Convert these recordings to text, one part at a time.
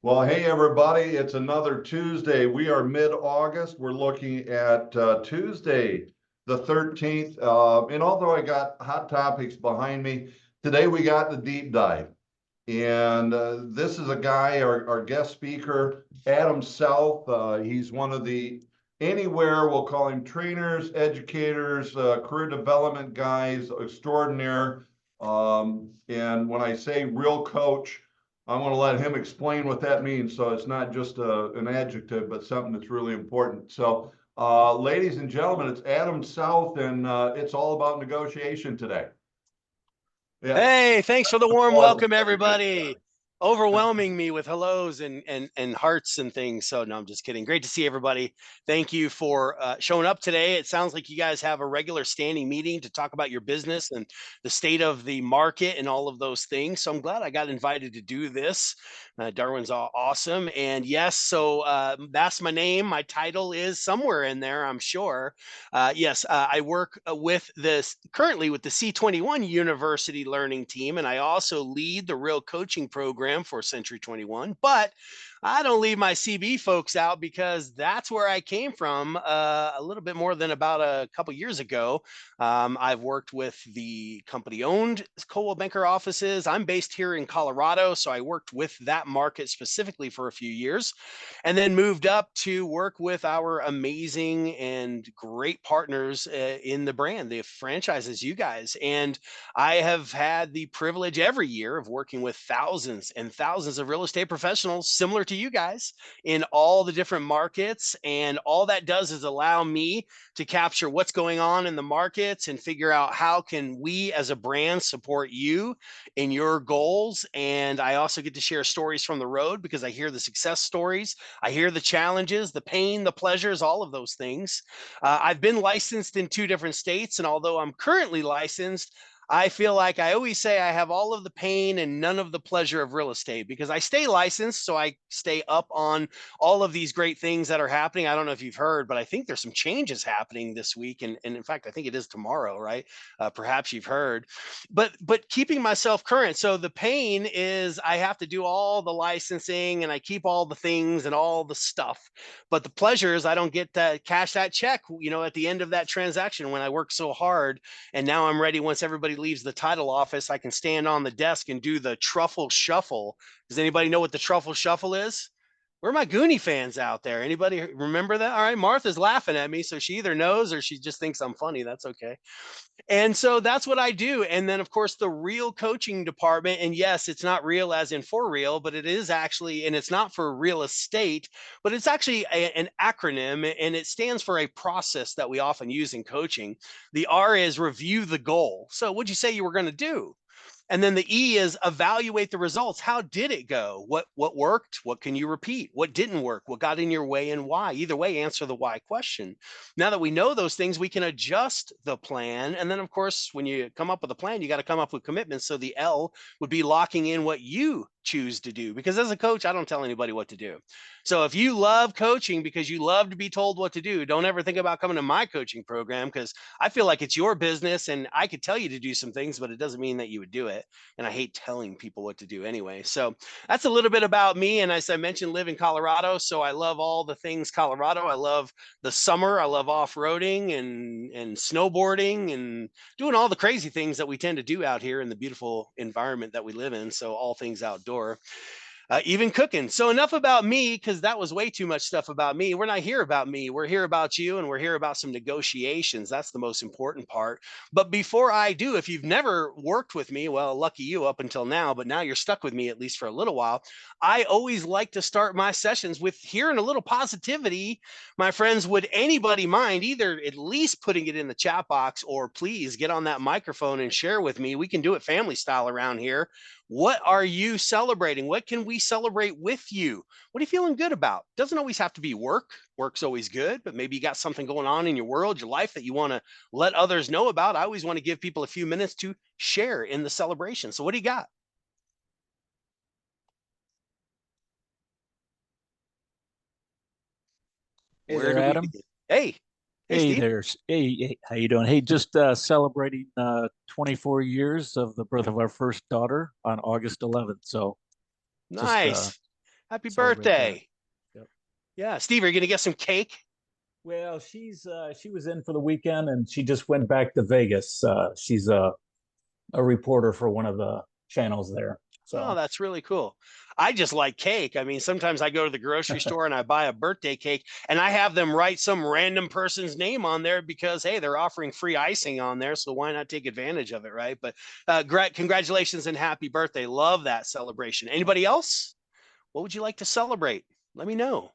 Well, hey, everybody, it's another Tuesday. We are mid-August. We're looking at Tuesday, the 13th. And although I got hot topics behind me, today we got the deep dive. And this is a guy, our guest speaker, Adam South. He's one of the anywhere, we'll call him trainers, educators, career development guys extraordinaire. And when I say real coach, I'm going to let him explain what that means. So it's not just an adjective, but something that's really important. So, ladies and gentlemen, it's Adam South, and it's all about negotiation today. Yeah. Hey, thanks for the warm Awesome. welcome, everybody. Overwhelming me with hellos and hearts and things. So no, I'm just kidding. Great to see everybody. Thank you for showing up today. It sounds like you guys have a regular standing meeting to talk about your business and the state of the market and all of those things. So I'm glad I got invited to do this. Darwin's awesome. And yes, so that's my name. My title is somewhere in there, I'm sure. Yes, I work with this currently with the C21 University Learning Team, and I also lead the Real Coaching Program for Century 21. But I don't leave my CB folks out because that's where I came from a little bit more than about a couple years ago. I've worked with the company-owned Coldwell Banker offices. I'm based here in Colorado, so I worked with that market specifically for a few years, and then moved up to work with our amazing and great partners in the brand, the franchises, you guys. And I have had the privilege every year of working with thousands and thousands of real estate professionals similar to you guys in all the different markets. And all that does is allow me to capture what's going on in the markets and figure out how can we as a brand support you in your goals. And I also get to share stories from the road because I hear the success stories. I hear the challenges, the pain, the pleasures, all of those things. I've been licensed in 2 different states, and although I'm currently licensed, I feel like I always say I have all of the pain and none of the pleasure of real estate because I stay licensed. So I stay up on all of these great things that are happening. I don't know if you've heard, but I think there's some changes happening this week. And in fact, I think it is tomorrow, right? Perhaps you've heard, but keeping myself current. So the pain is I have to do all the licensing and I keep all the things and all the stuff. But the pleasure is I don't get to cash that check, at the end of that transaction when I work so hard. And now I'm ready. Once everybody leaves the title office, I can stand on the desk and do the truffle shuffle. Does anybody know what the truffle shuffle is? Where are my Goonie fans out there? Anybody remember that? All right, Martha's laughing at me, so she either knows or she just thinks I'm funny. That's okay. And so that's what I do. And then, of course, the real coaching department. And yes, it's not real as in for real, but it is actually, and it's not for real estate, but it's actually an acronym and it stands for a process that we often use in coaching. The R is review the goal. So, what'd you say you were going to do? And then the E is evaluate the results. How did it go? What worked? What can you repeat? What didn't work? What got in your way and why? Either way, answer the why question. Now that we know those things, we can adjust the plan. And then, of course, when you come up with a plan, you got to come up with commitments. So the L would be locking in what you choose to do. Because as a coach, I don't tell anybody what to do. So if you love coaching because you love to be told what to do, don't ever think about coming to my coaching program because I feel like it's your business and I could tell you to do some things, but it doesn't mean that you would do it. And I hate telling people what to do anyway. So that's a little bit about me. And as I mentioned, live in Colorado. So I love all the things Colorado. I love the summer. I love off-roading and snowboarding and doing all the crazy things that we tend to do out here in the beautiful environment that we live in. So all things outdoor. Even cooking. So enough about me, because that was way too much stuff about me. We're not here about me. We're here about you, and we're here about some negotiations. That's the most important part. But before I do, if you've never worked with me, well, lucky you up until now, but now you're stuck with me at least for a little while. I always like to start my sessions with hearing a little positivity. My friends, would anybody mind either at least putting it in the chat box or please get on that microphone and share with me? We can do it family style around here. What are you celebrating? What can we celebrate with you? What are you feeling good about? Doesn't always have to be work. Work's always good, but maybe you got something going on in your world, your life that you want to let others know about. I always want to give people a few minutes to share in the celebration. So what do you got? Hey Where there, do we Adam. begin? Hey, Hey Steve. there. Hey, how you doing? Hey, just celebrating 24 years of the birth of our first daughter on August 11th. So just Nice. Happy celebrate that. birthday. Yep. Yeah. Steve, are you going to get some cake? Well, she was in for the weekend and she just went back to Vegas. She's a reporter for one of the channels there. Oh, So that's really cool. I just like cake. I mean, sometimes I go to the grocery store and I buy a birthday cake and I have them write some random person's name on there because, hey, they're offering free icing on there. So why not take advantage of it, right? But congratulations and happy birthday. Love that celebration. Anybody else? What would you like to celebrate? Let me know.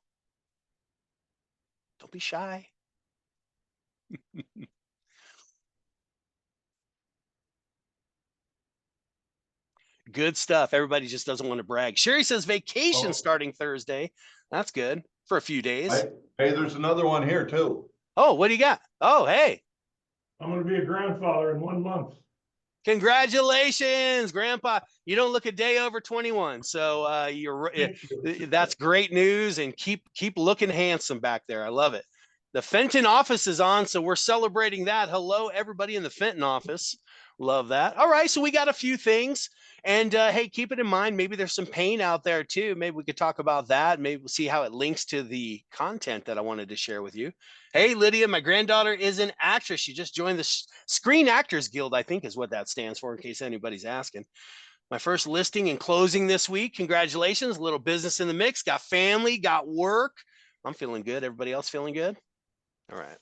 Don't be shy. Good stuff. Everybody just doesn't want to brag. Sherry says vacation Oh. starting Thursday. That's good for a few days. Hey, there's another one here too. Oh, what do you got? Oh, hey. I'm going to be a grandfather in 1 month. Congratulations, Grandpa. You don't look a day over 21. So Thank you. that's great news, and keep looking handsome back there. I love it. The Fenton office is on, so we're celebrating that. Hello, everybody in the Fenton office. Love that. All right, so we got a few things. And hey, keep it in mind, maybe there's some pain out there too. Maybe we could talk about that. Maybe we'll see how it links to the content that I wanted to share with you. Hey, Lydia, my granddaughter is an actress. She just joined the Screen Actors Guild, I think is what that stands for, in case anybody's asking. My first listing and closing this week. Congratulations. A little business in the mix. Got family, got work. I'm feeling good. Everybody else feeling good? All right.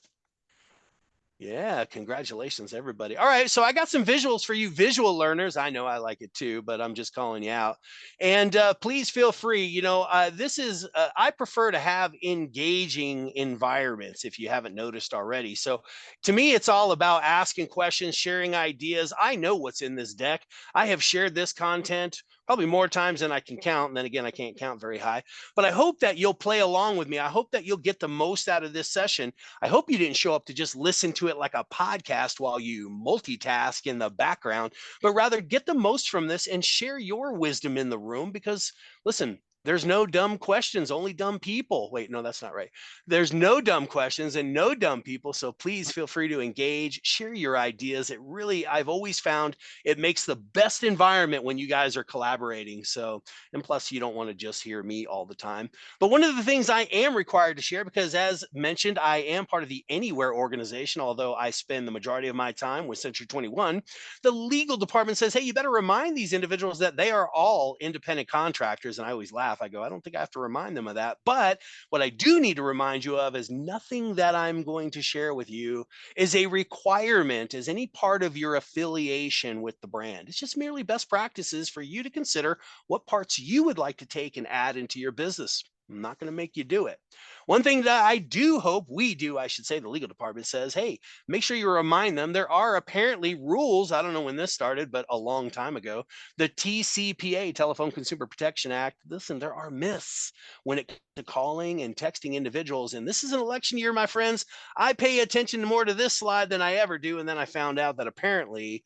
Yeah, congratulations, everybody. All right, so I got some visuals for you visual learners. I know I like it too, but I'm just calling you out. And please feel free. You know, I prefer to have engaging environments, if you haven't noticed already. So to me, it's all about asking questions, sharing ideas. I know what's in this deck. I have shared this content probably more times than I can count. And then again, I can't count very high. But I hope that you'll play along with me. I hope that you'll get the most out of this session. I hope you didn't show up to just listen to it like a podcast while you multitask in the background, but rather get the most from this and share your wisdom in the room. Because listen, there's no dumb questions, only dumb people. Wait, no, that's not right. There's no dumb questions and no dumb people. So please feel free to engage, share your ideas. It really, I've always found it makes the best environment when you guys are collaborating. So, and plus you don't want to just hear me all the time. But one of the things I am required to share, because as mentioned, I am part of the Anywhere organization, although I spend the majority of my time with Century 21, the legal department says, hey, you better remind these individuals that they are all independent contractors. And I always laugh. I go, I don't think I have to remind them of that. But what I do need to remind you of is nothing that I'm going to share with you is a requirement, as any part of your affiliation with the brand. It's just merely best practices for you to consider what parts you would like to take and add into your business. I'm not going to make you do it. One thing that I do hope we do, I should say, the legal department says, hey, make sure you remind them there are apparently rules. I don't know when this started, but a long time ago, the TCPA, Telephone Consumer Protection Act. Listen, there are myths when it comes to calling and texting individuals. And this is an election year, my friends. I pay attention more to this slide than I ever do. And then I found out that apparently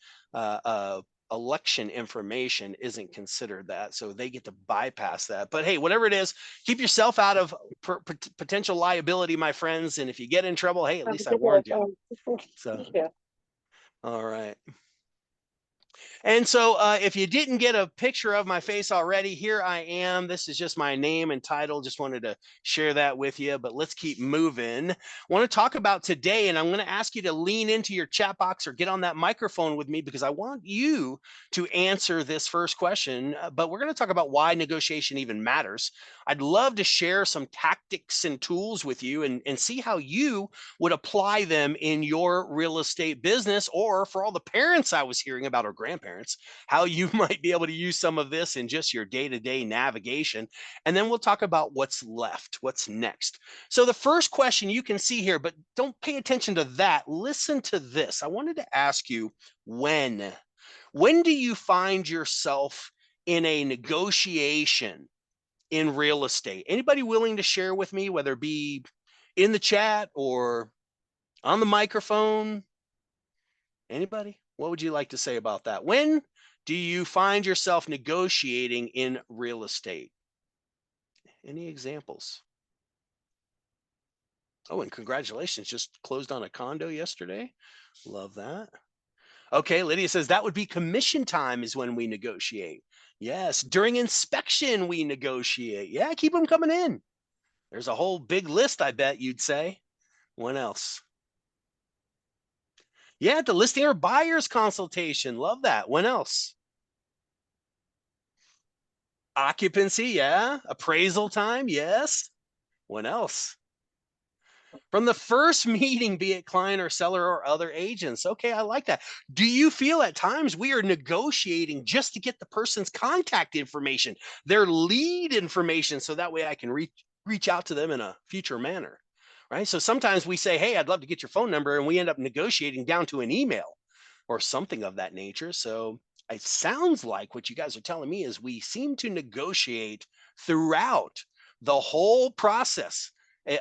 election information isn't considered that, so they get to bypass that. But hey, whatever it is, keep yourself out of potential liability, my friends. And if you get in trouble, hey, at least I warned you. So, all right. And so if you didn't get a picture of my face already, here I am. This is just my name and title. Just wanted to share that with you, but let's keep moving. I want to talk about today, and I'm going to ask you to lean into your chat box or get on that microphone with me, because I want you to answer this first question. But we're going to talk about why negotiation even matters. I'd love to share some tactics and tools with you and see how you would apply them in your real estate business, or for all the parents I was hearing about, or grandparents, how you might be able to use some of this in just your day-to-day navigation. And then we'll talk about what's left, what's next. So the first question you can see here, but don't pay attention to that. Listen to this. I wanted to ask you, when do you find yourself in a negotiation in real estate? Anybody willing to share with me, whether it be in the chat or on the microphone? Anybody? What would you like to say about that? When do you find yourself negotiating in real estate? Any examples? Oh, and congratulations, just closed on a condo yesterday. Love that. Okay, Lydia says that would be commission time is when we negotiate. Yes, during inspection we negotiate. Yeah, keep them coming in. There's a whole big list, I bet you'd say. What else? Yeah, the listing or buyer's consultation. Love that. When else? Occupancy, yeah. Appraisal time, yes. When else? From the first meeting, be it client or seller or other agents. Okay, I like that. Do you feel at times we are negotiating just to get the person's contact information, their lead information, so that way I can reach out to them in a future manner, right? So sometimes we say, hey, I'd love to get your phone number, and we end up negotiating down to an email or something of that nature. So it sounds like what you guys are telling me is we seem to negotiate throughout the whole process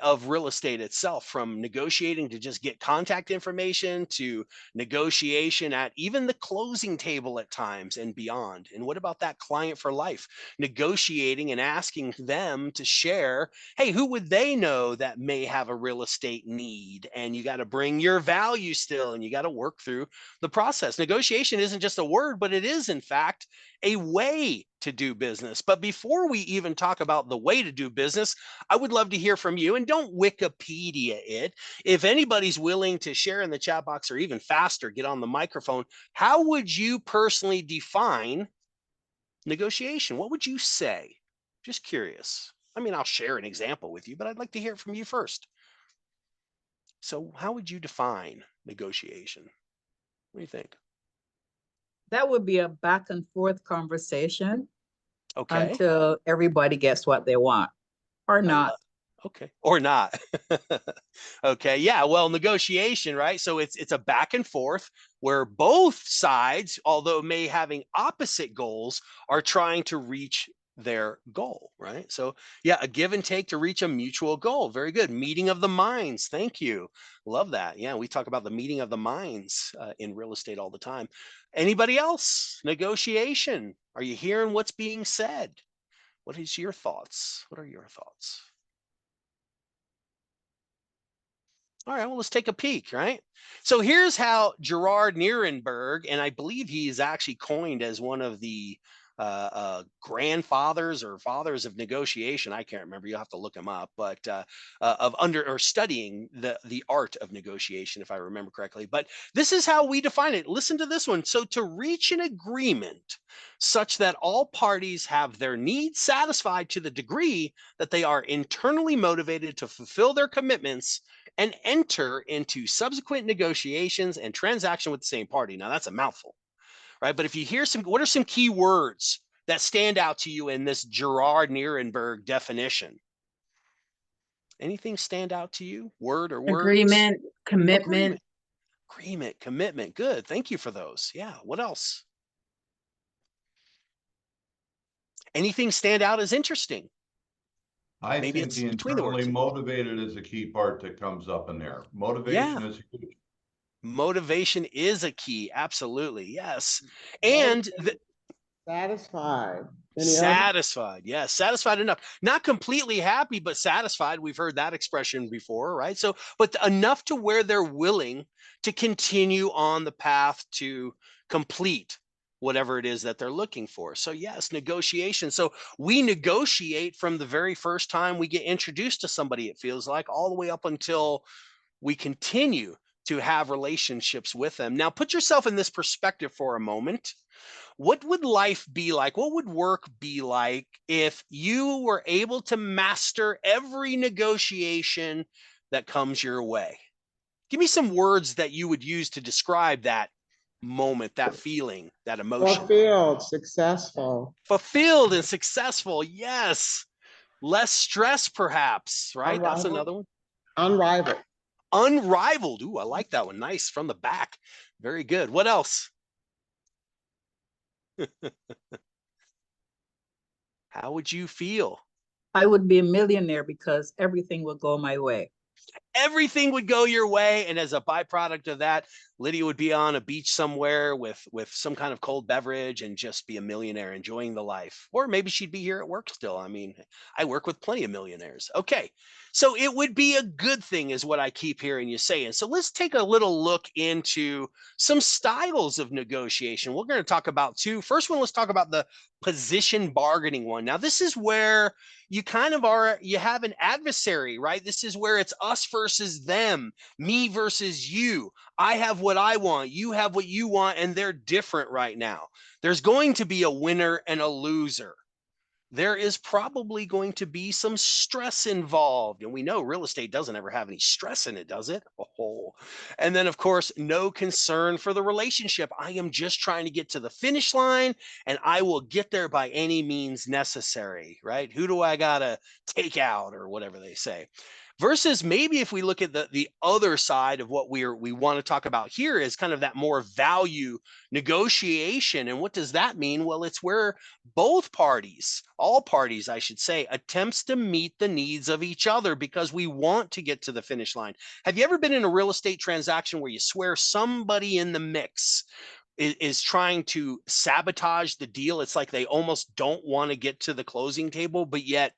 of real estate itself, from negotiating to just get contact information to negotiation at even the closing table at times and beyond. And what about that client for life? Negotiating and asking them to share, hey, who would they know that may have a real estate need? And you got to bring your value still, and you got to work through the process. Negotiation isn't just a word, but it is, in fact, a way to do business. But before we even talk about the way to do business, I would love to hear from you. And don't Wikipedia it. If anybody's willing to share in the chat box, or even faster, get on the microphone, how would you personally define negotiation? What would you say? Just curious. I mean, I'll share an example with you, but I'd like to hear it from you first. So how would you define negotiation? What do you think? That would be a back and forth conversation Okay. until everybody gets what they want, or not. Okay. Or not. Okay. Yeah. Well, negotiation, right? So it's a back and forth where both sides, although may having opposite goals, are trying to reach their goal, right? So yeah, a give and take to reach a mutual goal. Very good. Meeting of the minds. Thank you. Love that. Yeah, we talk about the meeting of the minds in real estate all the time. Anybody else? Negotiation. Are you hearing what's being said? What is your thoughts? What are your thoughts? All right, well, let's take a peek, right? So here's how Gerard Nierenberg, and I believe he is actually coined as one of the grandfathers or fathers of negotiation. I can't remember. You'll have to look him up, but of studying the art of negotiation, if I remember correctly. But this is how we define it. Listen to this one. So to reach an agreement such that all parties have their needs satisfied to the degree that they are internally motivated to fulfill their commitments and enter into subsequent negotiations and transaction with the same party. Now that's a mouthful, right? But if you hear what are some key words that stand out to you in this Gerard Nierenberg definition? Anything stand out to you? Word or words? Agreement, commitment. Agreement, commitment. Good. Thank you for those. Yeah. What else? Anything stand out as interesting? I Maybe think it's the between the internally words. motivated is a key part that comes up in there. Motivation is huge. Motivation is a key. Absolutely. Yes. And Satisfied. Satisfied. Yes. Satisfied enough. Not completely happy, but satisfied. We've heard that expression before, right? So, but enough to where they're willing to continue on the path to complete whatever it is that they're looking for. So yes, negotiation. So we negotiate from the very first time we get introduced to somebody, it feels like, all the way up until we continue to have relationships with them. Now put yourself in this perspective for a moment. What would life be like? What would work be like if you were able to master every negotiation that comes your way? Give me some words that you would use to describe that moment, that feeling, that emotion. Fulfilled, successful. Fulfilled and successful. Yes. Less stress, perhaps, right? That's another one. Unrivaled. Unrivaled. Ooh, I like that one. Nice. From the back. Very good. What else? How would you feel? I would be a millionaire because everything would go my way. everything would go your way. And as a byproduct of that, Lydia would be on a beach somewhere with some kind of cold beverage and just be a millionaire enjoying the life. Or maybe she'd be here at work still. I mean, I work with plenty of millionaires. Okay. So it would be a good thing is what I keep hearing you say. And so let's take a little look into some styles of negotiation. We're going to talk about two. First one, let's talk about the position bargaining one. Now, this is where you kind of you have an adversary, right? This is where it's us versus them, me versus you. I have what I want, you have what you want, and they're different right now. There's going to be a winner and a loser. There is probably going to be some stress involved. And we know real estate doesn't ever have any stress in it, does it? Oh. And then, of course, no concern for the relationship. I am just trying to get to the finish line and I will get there by any means necessary, right? Who do I got to take out or whatever they say? Versus maybe if we look at the other side of what we want to talk about here is kind of that more value negotiation. And what does that mean? Well, it's where both parties, all parties, I should say, attempts to meet the needs of each other because we want to get to the finish line. Have you ever been in a real estate transaction where you swear somebody in the mix is trying to sabotage the deal? It's like they almost don't want to get to the closing table, but yet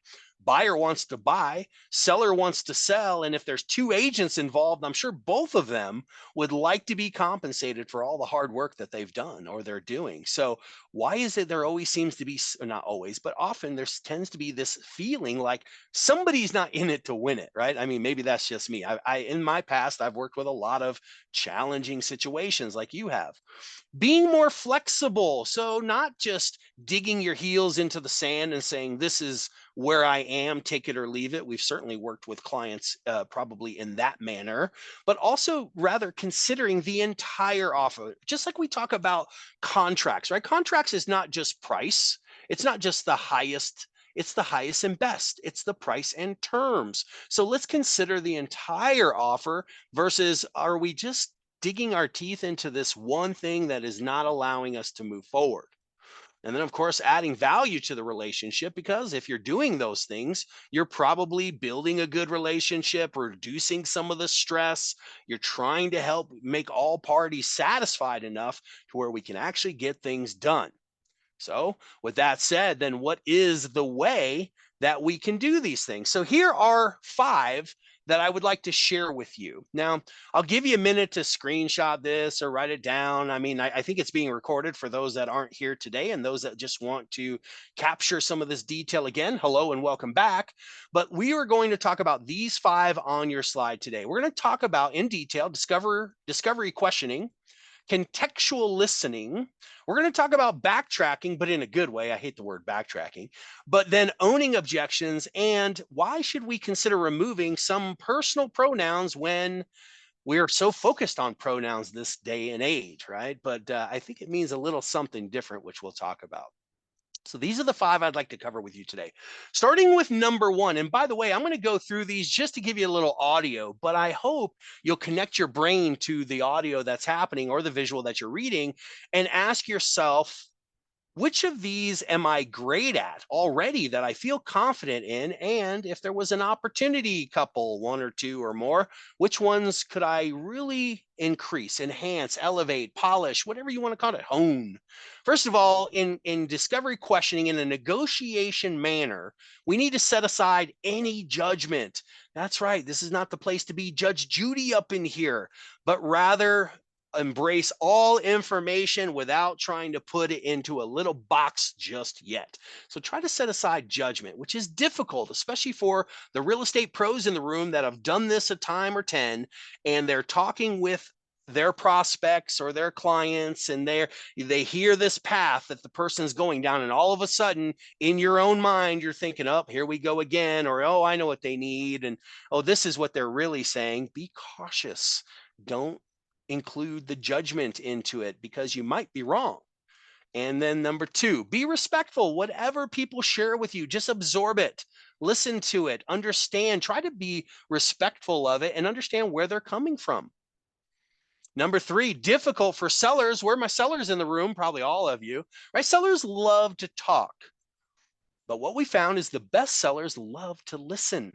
buyer wants to buy, seller wants to sell. And if there's two agents involved, I'm sure both of them would like to be compensated for all the hard work that they've done or they're doing. So why is it there always seems to be, not always, but often there tends to be this feeling like somebody's not in it to win it, right? I mean, maybe that's just me. I in my past, I've worked with a lot of challenging situations like you have. Being more flexible. So not just digging your heels into the sand and saying, this is where I am, take it or leave it. We've certainly worked with clients probably in that manner, but also rather considering the entire offer. Just like we talk about contracts, right? Contracts is not just price. It's not just the highest. It's the highest and best. It's the price and terms. So let's consider the entire offer versus are we just digging our teeth into this one thing that is not allowing us to move forward. And then, of course, adding value to the relationship, because if you're doing those things, you're probably building a good relationship, reducing some of the stress. You're trying to help make all parties satisfied enough to where we can actually get things done. So with that said, then what is the way that we can do these things? So here are 5 that I would like to share with you. Now, I'll give you a minute to screenshot this or write it down. I mean, I think it's being recorded for those that aren't here today and those that just want to capture some of this detail again. Hello and welcome back. But we are going to talk about these 5 on your slide today. We're going to talk about in detail discovery questioning, contextual listening. We're going to talk about backtracking, but in a good way. I hate the word backtracking, but then owning objections and why should we consider removing some personal pronouns when we're so focused on pronouns this day and age, right? But I think it means a little something different, which we'll talk about. So these are the 5 I'd like to cover with you today, starting with number 1. And by the way, I'm going to go through these just to give you a little audio, but I hope you'll connect your brain to the audio that's happening or the visual that you're reading and ask yourself, which of these am I great at already that I feel confident in? And if there was an opportunity couple, 1 or 2 or more, which ones could I really increase, enhance, elevate, polish, whatever you want to call it, hone? First of all, in discovery questioning in a negotiation manner, we need to set aside any judgment. That's right. This is not the place to be Judge Judy up in here, but rather embrace all information without trying to put it into a little box just yet. So try to set aside judgment, which is difficult, especially for the real estate pros in the room that have done this a time or 10, and they're talking with their prospects or their clients, and they hear this path that the person's going down, and all of a sudden in your own mind, you're thinking, oh, here we go again, or, oh, I know what they need. And, oh, this is what they're really saying. Be cautious. Don't include the judgment into it because you might be wrong. And then number 2, be respectful. Whatever people share with you, just absorb it, listen to it, understand, try to be respectful of it and understand where they're coming from. Number 3, difficult for sellers. Where are my sellers in the room? Probably all of you, right? Sellers love to talk, but what we found is the best sellers love to listen.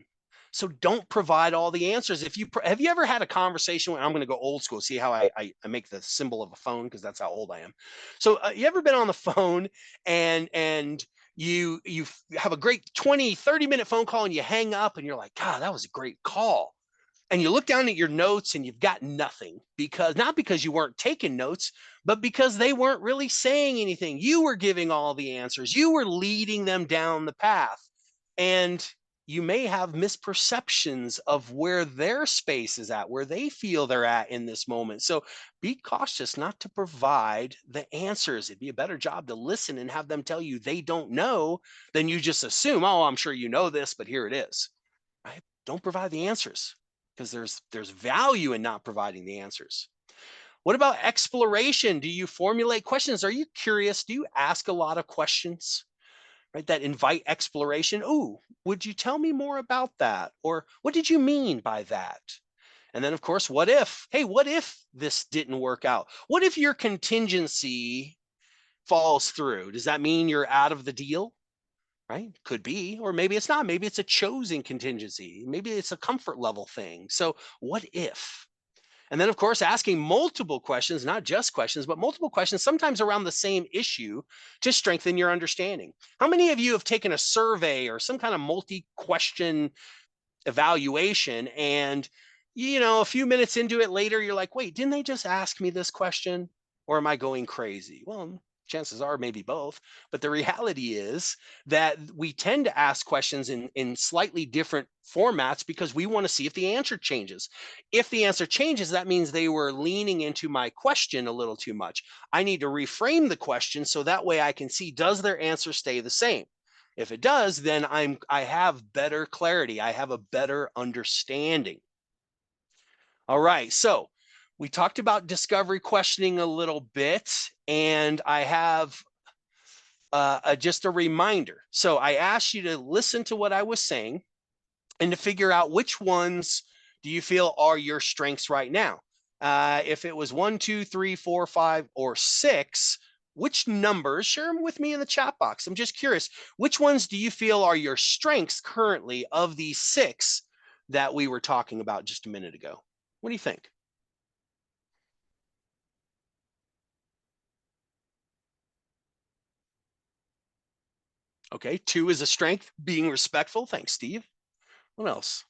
So don't provide all the answers. If you have you ever had a conversation when I'm going to go old school, see how I make the symbol of a phone because that's how old I am. So you ever been on the phone and you have a great 20-30 minute phone call and you hang up and you're like, God, that was a great call. And you look down at your notes and you've got nothing, because not because you weren't taking notes, but because they weren't really saying anything. You were giving all the answers. You were leading them down the path. And you may have misperceptions of where their space is at, where they feel they're at in this moment. So be cautious not to provide the answers. It'd be a better job to listen and have them tell you they don't know than you just assume, oh, I'm sure you know this, but here it is. Right? Don't provide the answers, because there's value in not providing the answers. What about exploration? Do you formulate questions? Are you curious? Do you ask a lot of questions? Right, that invite exploration. Ooh, would you tell me more about that? Or what did you mean by that? And then, of course, what if? Hey, what if this didn't work out? What if your contingency falls through? Does that mean you're out of the deal? Right? Could be, or maybe it's not. Maybe it's a chosen contingency. Maybe it's a comfort level thing. So what if? And then, of course, asking multiple questions, not just questions, but multiple questions, sometimes around the same issue, to strengthen your understanding. How many of you have taken a survey or some kind of multi-question evaluation and, a few minutes into it later, you're like, wait, didn't they just ask me this question? Or am I going crazy? Well, chances are maybe both. But the reality is that we tend to ask questions in slightly different formats because we want to see if the answer changes. If the answer changes, that means they were leaning into my question a little too much. I need to reframe the question so that way I can see, does their answer stay the same? If it does, then I have better clarity. I have a better understanding. All right, so we talked about discovery questioning a little bit, and I have just a reminder. So I asked you to listen to what I was saying and to figure out which ones do you feel are your strengths right now. If it was 1, 2, 3, 4, 5, or 6, which numbers, share them with me in the chat box. I'm just curious, which ones do you feel are your strengths currently of these 6 that we were talking about just a minute ago? What do you think? Okay, 2 is a strength, being respectful. Thanks, Steve. What else?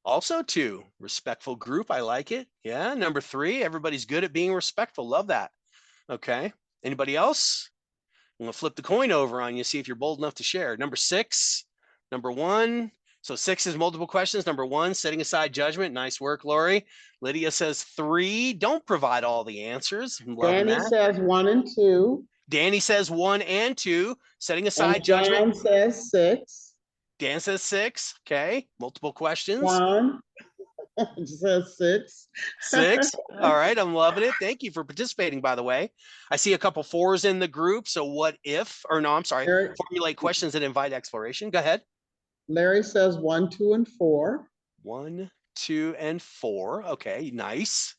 Also 2, respectful group. I like it. Yeah, number 3, everybody's good at being respectful. Love that. Okay, anybody else? I'm gonna flip the coin over on you, see if you're bold enough to share. Number 6, number 1. So 6 is multiple questions. Number 1, setting aside judgment. Nice work, Lori. Lydia says 3, don't provide all the answers. I'm loving Danny that. says 1 and 2. Danny says 1 and 2, setting And aside John judgment. says 6. Dan says 6. Okay, multiple questions. John says 6. 6. All right, I'm loving it. Thank you for participating, by the way. I see a couple 4s in the group. So what if, or no, I'm sorry, Larry, formulate questions that invite exploration. Go ahead. Larry says 1, 2, and 4. 1, 2, and 4. Okay, nice.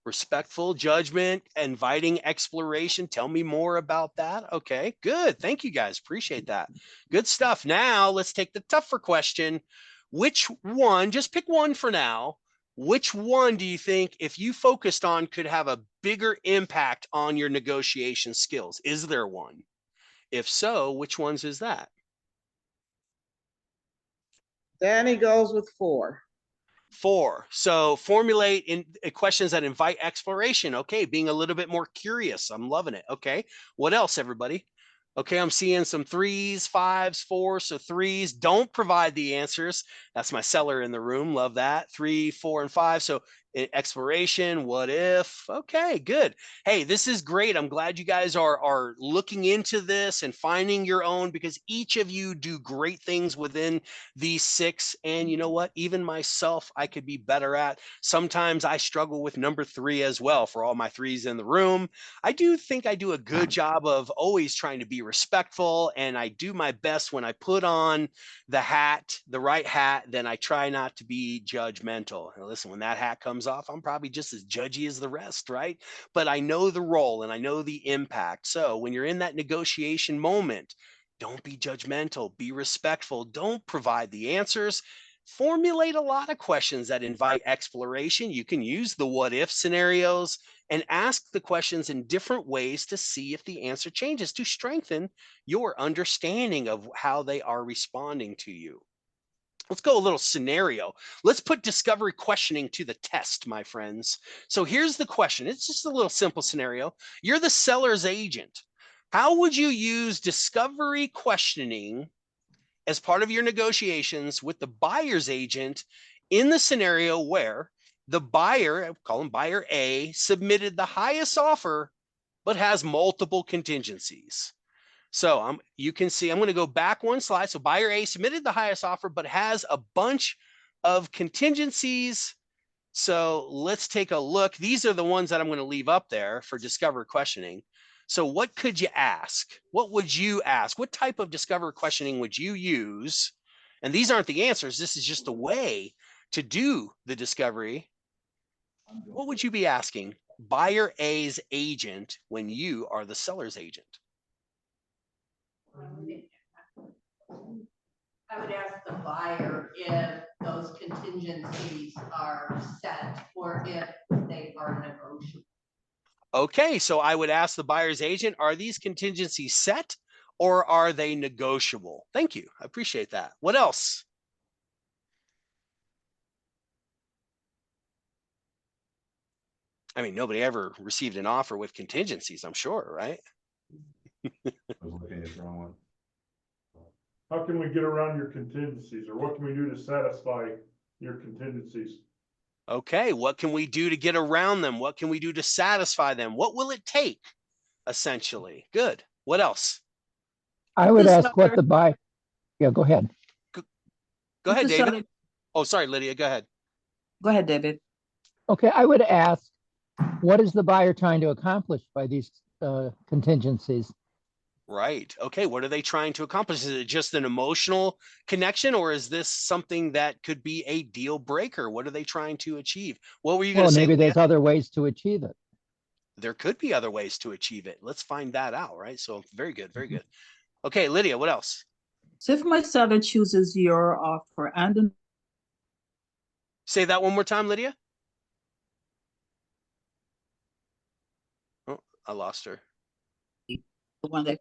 Respectful, judgment, inviting exploration. Tell me more about that. Okay, good. Thank you guys. Appreciate that. Good stuff. Now let's take the tougher question. Which one, just pick one for now. Which one do you think, if you focused on, could have a bigger impact on your negotiation skills? Is there one? If so, which ones is that? Danny goes with 4. 4. So formulate in questions that invite exploration. Okay, being a little bit more curious. I'm loving it. Okay, what else, everybody? Okay, I'm seeing some 3s, 5s, 4s. So 3s, don't provide the answers. That's my seller in the room. Love that. 3, 4, and 5. So exploration, what if? Okay, good. Hey, this is great. I'm glad you guys are looking into this and finding your own, because each of you do great things within these 6. And you know what? Even myself, I could be better at. Sometimes I struggle with number 3 as well. For all my 3s in the room, I do think I do a good job of always trying to be respectful, and I do my best when I put on the hat, the right hat, then I try not to be judgmental. Now, listen, when that hat comes off, I'm probably just as judgy as the rest, right? But I know the role and I know the impact. So when you're in that negotiation moment, Don't be judgmental, be respectful. Don't provide the answers. Formulate a lot of questions that invite exploration. You can use the what if scenarios and ask the questions in different ways to see if the answer changes to strengthen your understanding of how they are responding to you. Let's go a little scenario. Let's put discovery questioning to the test, my friends. So here's the question. It's just a little simple scenario. You're the seller's agent. How would you use discovery questioning as part of your negotiations with the buyer's agent in the scenario where the buyer, I call him buyer A, submitted the highest offer, but has multiple contingencies? So you can see, I'm going to go back one slide. So buyer A submitted the highest offer, but has a bunch of contingencies. So let's take a look. These are the ones that I'm going to leave up there for discovery questioning. So what could you ask? What would you ask? What type of discovery questioning would you use? And these aren't the answers. This is just a way to do the discovery. What would you be asking buyer A's agent when you are the seller's agent? I would ask the buyer if those contingencies are set or if they are negotiable. Okay, so I would ask the buyer's agent, are these contingencies set or are they negotiable? Thank you. I appreciate that. What else? I mean, nobody ever received an offer with contingencies, I'm sure, right? I was looking at the wrong one. How can we get around your contingencies, or what can we do to satisfy your contingencies? Okay, what can we do to get around them? What can we do to satisfy them? What will it take, essentially? Good. What else? I would This ask what letter- the buy, yeah, go ahead. Go ahead, Mr. David. Sutter- Oh, sorry, Lydia, go ahead. Go ahead, David. Okay, I would ask, what is the buyer trying to accomplish by these contingencies? Right. Okay, what are they trying to accomplish? Is it just an emotional connection, or is this something that could be a deal breaker? What are they trying to achieve? What were you going Well, to say, maybe Lydia? there's other ways to achieve it. There could be other ways to achieve it. Let's find that out, right? So very good, very good. Okay, Lydia, what else? So if my seller chooses your offer and the Say that one more time, Lydia. Oh, I lost her. one that,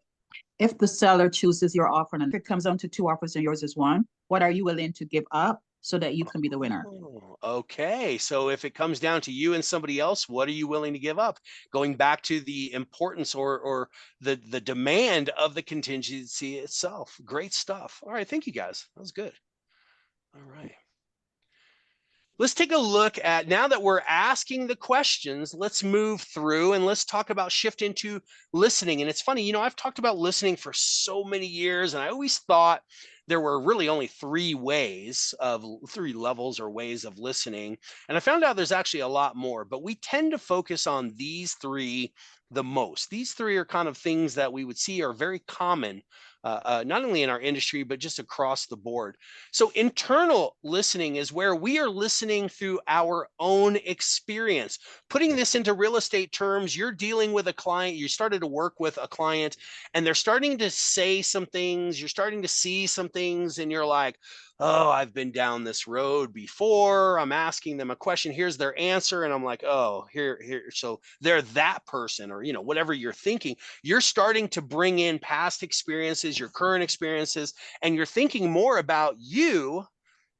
if the seller chooses your offer and it comes down to two offers and yours is one, what are you willing to give up so that you can be the winner? Oh, okay, so if it comes down to you and somebody else, what are you willing to give up? Going back to the importance or the demand of the contingency itself. Great stuff. All right, thank you guys. That was good. All right. Let's take a look at, now that we're asking the questions, let's move through and let's talk about shift into listening. And it's funny, you know, I've talked about listening for so many years, and I always thought there were really only three levels or ways of listening. And I found out there's actually a lot more, but we tend to focus on these three the most. These three are kind of things that we would see are very common, not only in our industry, but just across the board. So internal listening is where we are listening through our own experience. Putting this into real estate terms, you're dealing with a client, you started to work with a client, and they're starting to say some things, you're starting to see some things, and you're like, oh, I've been down this road before. I'm asking them a question. Here's their answer. And I'm like, oh, here. So they're that person, or, you know, whatever you're thinking. You're starting to bring in past experiences, your current experiences, and you're thinking more about you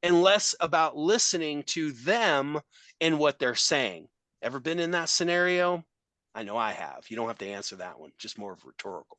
and less about listening to them and what they're saying. Ever been in that scenario? I know I have. You don't have to answer that one, just more of rhetorical.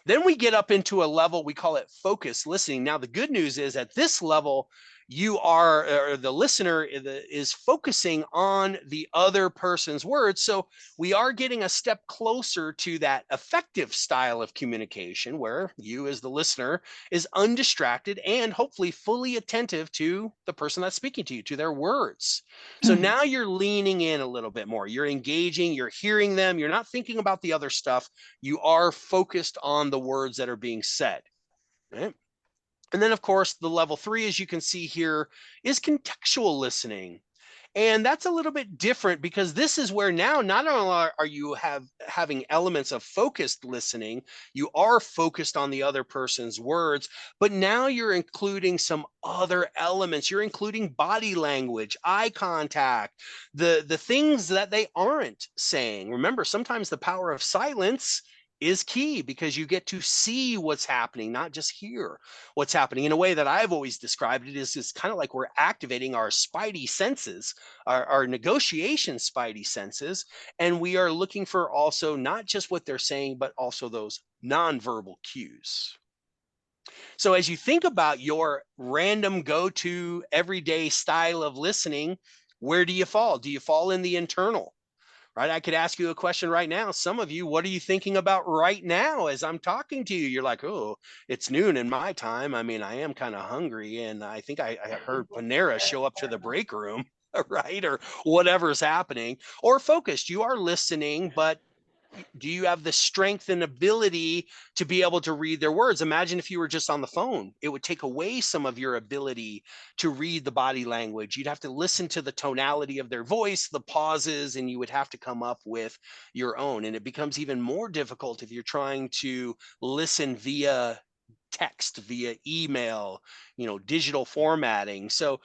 Then we get up into a level, we call it focused listening. Now, the good news is at this level, you are, or the listener is focusing on the other person's words. So we are getting a step closer to that effective style of communication where you as the listener is undistracted and hopefully fully attentive to the person that's speaking to you, to their words. So now you're leaning in a little bit more. You're engaging, you're hearing them. You're not thinking about the other stuff. You are focused on the words that are being said. Right? And then, of course, the level 3, as you can see here, is contextual listening. And that's a little bit different because this is where now not only are you having elements of focused listening, you are focused on the other person's words, but now you're including some other elements. You're including body language, eye contact, the things that they aren't saying. Remember, sometimes the power of silence is key because you get to see what's happening, not just hear what's happening. In a way that I've always described it is it's kind of like we're activating our spidey senses, our negotiation spidey senses, and we are looking for also not just what they're saying, but also those nonverbal cues. So as you think about your random go-to everyday style of listening, where do you fall? Do you fall in the internal? Right? I could ask you a question right now. Some of you, what are you thinking about right now as I'm talking to you? You're like, oh, it's noon in my time. I mean, I am kind of hungry. And I think I heard Panera show up to the break room, right? Or whatever's happening. Or focused. You are listening, but do you have the strength and ability to be able to read their words? Imagine if you were just on the phone, it would take away some of your ability to read the body language. You'd have to listen to the tonality of their voice, the pauses, and you would have to come up with your own. And it becomes even more difficult if you're trying to listen via text, via email, digital formatting. So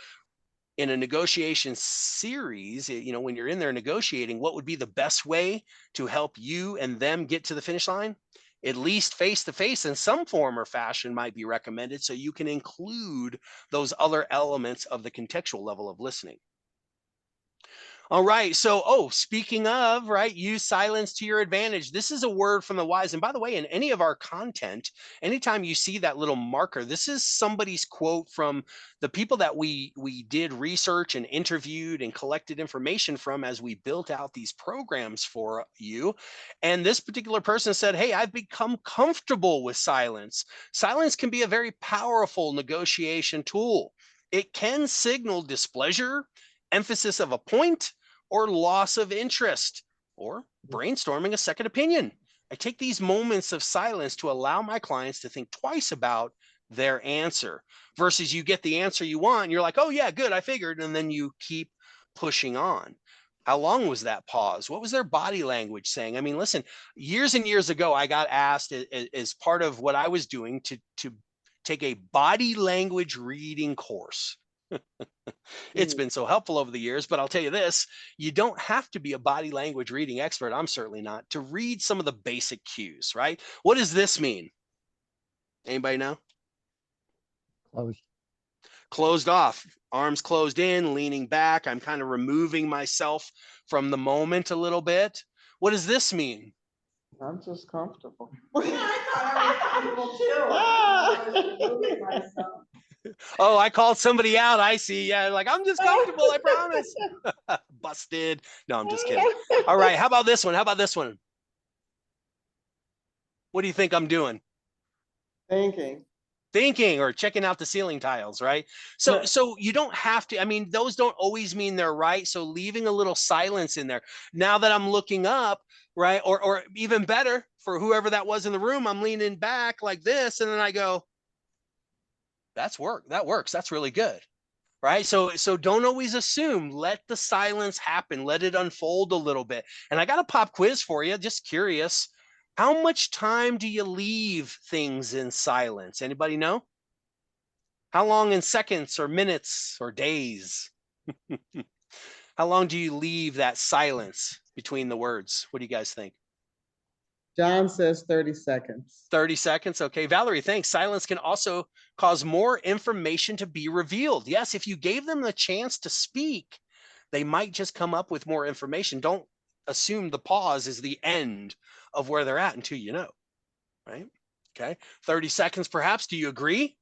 in a negotiation series, when you're in there negotiating, what would be the best way to help you and them get to the finish line? At least face-to-face in some form or fashion might be recommended, so you can include those other elements of the contextual level of listening. All right. So, speaking of, right, use silence to your advantage. This is a word from the wise. And by the way, in any of our content, anytime you see that little marker, this is somebody's quote from the people that we did research and interviewed and collected information from as we built out these programs for you. And this particular person said, hey, I've become comfortable with silence. Silence can be a very powerful negotiation tool. It can signal displeasure, emphasis of a point, or loss of interest, or brainstorming a second opinion. I take these moments of silence to allow my clients to think twice about their answer versus you get the answer you want. And you're like, oh yeah, good, I figured. And then you keep pushing on. How long was that pause? What was their body language saying? I mean, listen, years and years ago, I got asked as part of what I was doing to take a body language reading course. It's been so helpful over the years, but I'll tell you this, you don't have to be a body language reading expert. I'm certainly not, to read some of the basic cues, right? What does this mean? Anybody know? Closed off, arms closed in, leaning back. I'm kind of removing myself from the moment a little bit. What does this mean? I'm just comfortable. Oh, I called somebody out. I see. Yeah, like, I'm just comfortable, I promise. Busted. No, I'm just kidding. All right. How about this one? How about this one? What do you think I'm doing? Thinking or checking out the ceiling tiles, right? So you don't have to, I mean, those don't always mean they're right. So leaving a little silence in there. Now that I'm looking up, right? Or even better, for whoever that was in the room, I'm leaning back like this, and then I go, that works. That's really good. Right. So don't always assume, let the silence happen. Let it unfold a little bit. And I got a pop quiz for you. Just curious. How much time do you leave things in silence? Anybody know? How long in seconds or minutes or days? How long do you leave that silence between the words? What do you guys think? John says 30 seconds. 30 seconds. Okay. Valerie, thanks. Silence can also cause more information to be revealed. Yes, if you gave them the chance to speak, they might just come up with more information. Don't assume the pause is the end of where they're at until you know, right? Okay. 30 seconds, perhaps. Do you agree?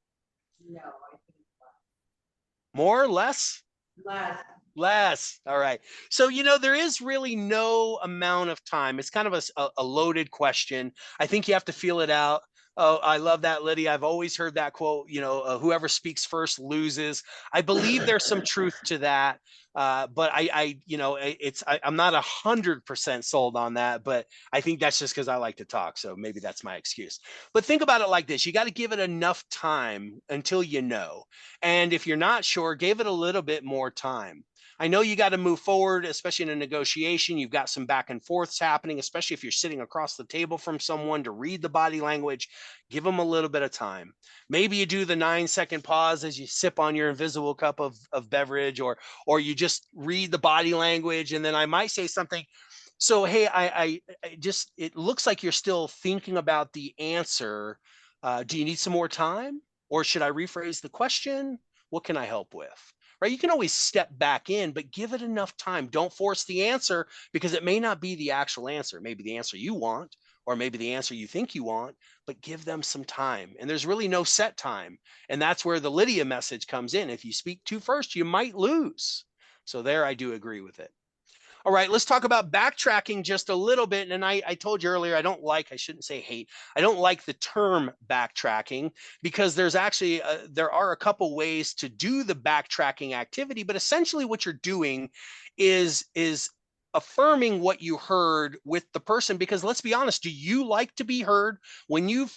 No, I think More, less? less. Less. All right. So, there is really no amount of time. It's kind of a loaded question. I think you have to feel it out. Oh, I love that, Lydia. I've always heard that quote, whoever speaks first loses. I believe there's some truth to that. But I'm not 100% sold on that, but I think that's just because I like to talk. So maybe that's my excuse. But think about it like this. You got to give it enough time until you know. And if you're not sure, give it a little bit more time. I know you got to move forward, especially in a negotiation. You've got some back and forths happening, especially if you're sitting across the table from someone, to read the body language. Give them a little bit of time. Maybe you do the 9-second pause as you sip on your invisible cup of beverage, or you just read the body language. And then I might say something. So, hey, I just, it looks like you're still thinking about the answer. Do you need some more time, or should I rephrase the question? What can I help with? Right? You can always step back in, but give it enough time. Don't force the answer, because it may not be the actual answer. Maybe the answer you want, or maybe the answer you think you want, but give them some time. And there's really no set time. And that's where the Lydia message comes in. If you speak too first, you might lose. So there, I do agree with it. All right, let's talk about backtracking just a little bit. And I told you earlier, I shouldn't say hate. I don't like the term backtracking, because there's actually, there are a couple ways to do the backtracking activity, but essentially what you're doing is affirming what you heard with the person. Because let's be honest, do you like to be heard? When you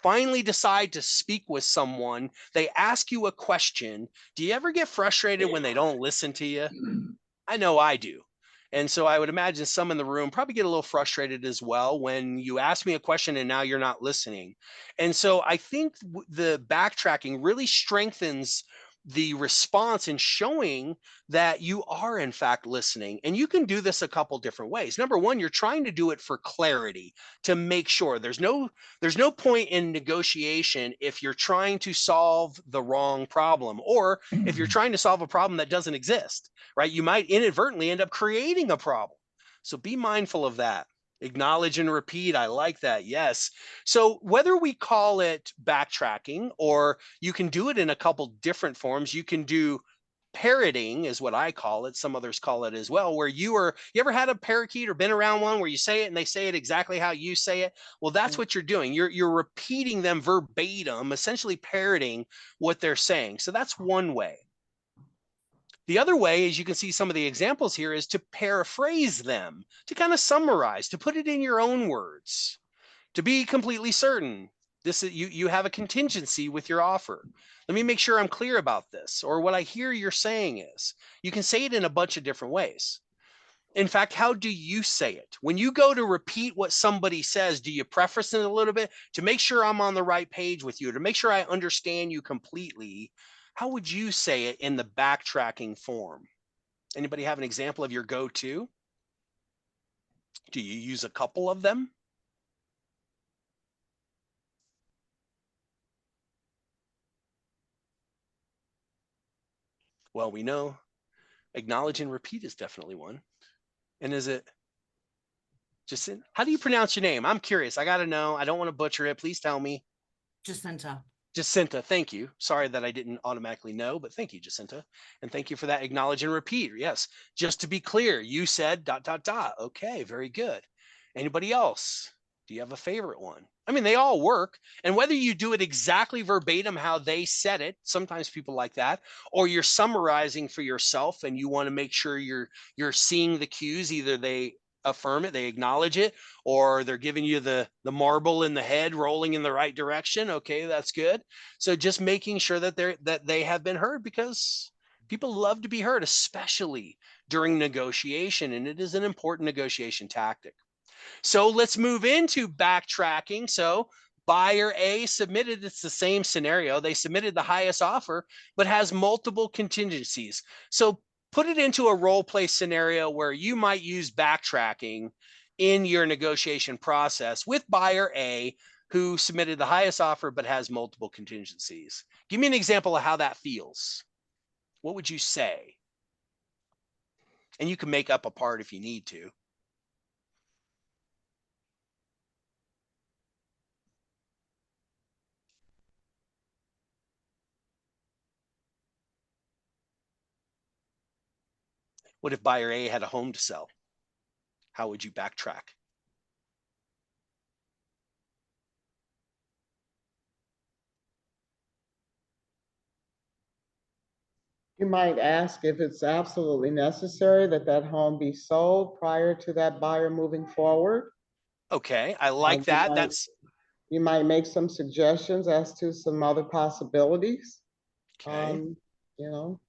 finally decide to speak with someone, they ask you a question, do you ever get frustrated when they don't listen to you? I know I do. And so I would imagine some in the room probably get a little frustrated as well when you ask me a question and now you're not listening. And so I think the backtracking really strengthens the response in showing that you are in fact listening. And you can do this a couple different ways. Number one, you're trying to do it for clarity, to make sure there's no point in negotiation if you're trying to solve the wrong problem, or if you're trying to solve a problem that doesn't exist, right? You might inadvertently end up creating a problem. So be mindful of that. Acknowledge and repeat. I like that. Yes. So whether we call it backtracking, or you can do it in a couple different forms, you can do parroting is what I call it. Some others call it as well, where you ever had a parakeet or been around one where you say it and they say it exactly how you say it? Well, that's what you're doing. You're repeating them verbatim, essentially parroting what they're saying. So that's one way. The other way, as you can see some of the examples here, is to paraphrase them, to kind of summarize, to put it in your own words, to be completely certain. This is, you have a contingency with your offer. Let me make sure I'm clear about this, or what I hear you're saying is. You can say it in a bunch of different ways. In fact, how do you say it? When you go to repeat what somebody says, do you preface it a little bit to make sure I'm on the right page with you, to make sure I understand you completely? How would you say it in the backtracking form? Anybody have an example of your go-to? Do you use a couple of them? Well, we know acknowledge and repeat is definitely one. And is it Jacinta? How do you pronounce your name? I'm curious. I got to know. I don't want to butcher it. Please tell me. Jacinta. Jacinta, thank you. Sorry that I didn't automatically know, but thank you, Jacinta. And thank you for that acknowledge and repeat. Yes, just to be clear, you said ... Okay, very good. Anybody else? Do you have a favorite one? I mean, they all work. And whether you do it exactly verbatim how they said it, sometimes people like that, or you're summarizing for yourself and you want to make sure you're seeing the cues, either they affirm it, they acknowledge it, or they're giving you the marble in the head rolling in the right direction. Okay, that's good. So just making sure that they have been heard, because people love to be heard, especially during negotiation, and it is an important negotiation tactic. So let's move into backtracking. So buyer A submitted, it's the same scenario. They submitted the highest offer, but has multiple contingencies. So put it into a role play scenario where you might use backtracking in your negotiation process with buyer A, who submitted the highest offer but has multiple contingencies. Give me an example of how that feels. What would you say? And you can make up a part if you need to. What if buyer A had a home to sell? How would you backtrack? You might ask if it's absolutely necessary that that home be sold prior to that buyer moving forward. Okay, I like that. You might make some suggestions as to some other possibilities. Okay. You know.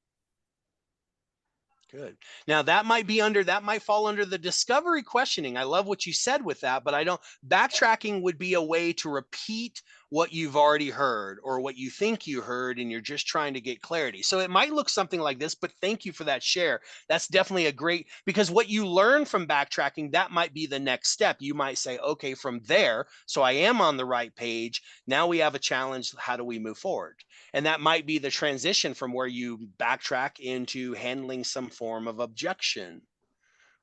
Good. Now that might fall under the discovery questioning. I love what you said with that, but I don't, backtracking would be a way to repeat what you've already heard or what you think you heard, and you're just trying to get clarity. So it might look something like this, but thank you for that share. That's definitely a great, because what you learn from backtracking, that might be the next step. You might say, okay, from there, so I am on the right page. Now we have a challenge. How do we move forward? And that might be the transition from where you backtrack into handling some form of objection.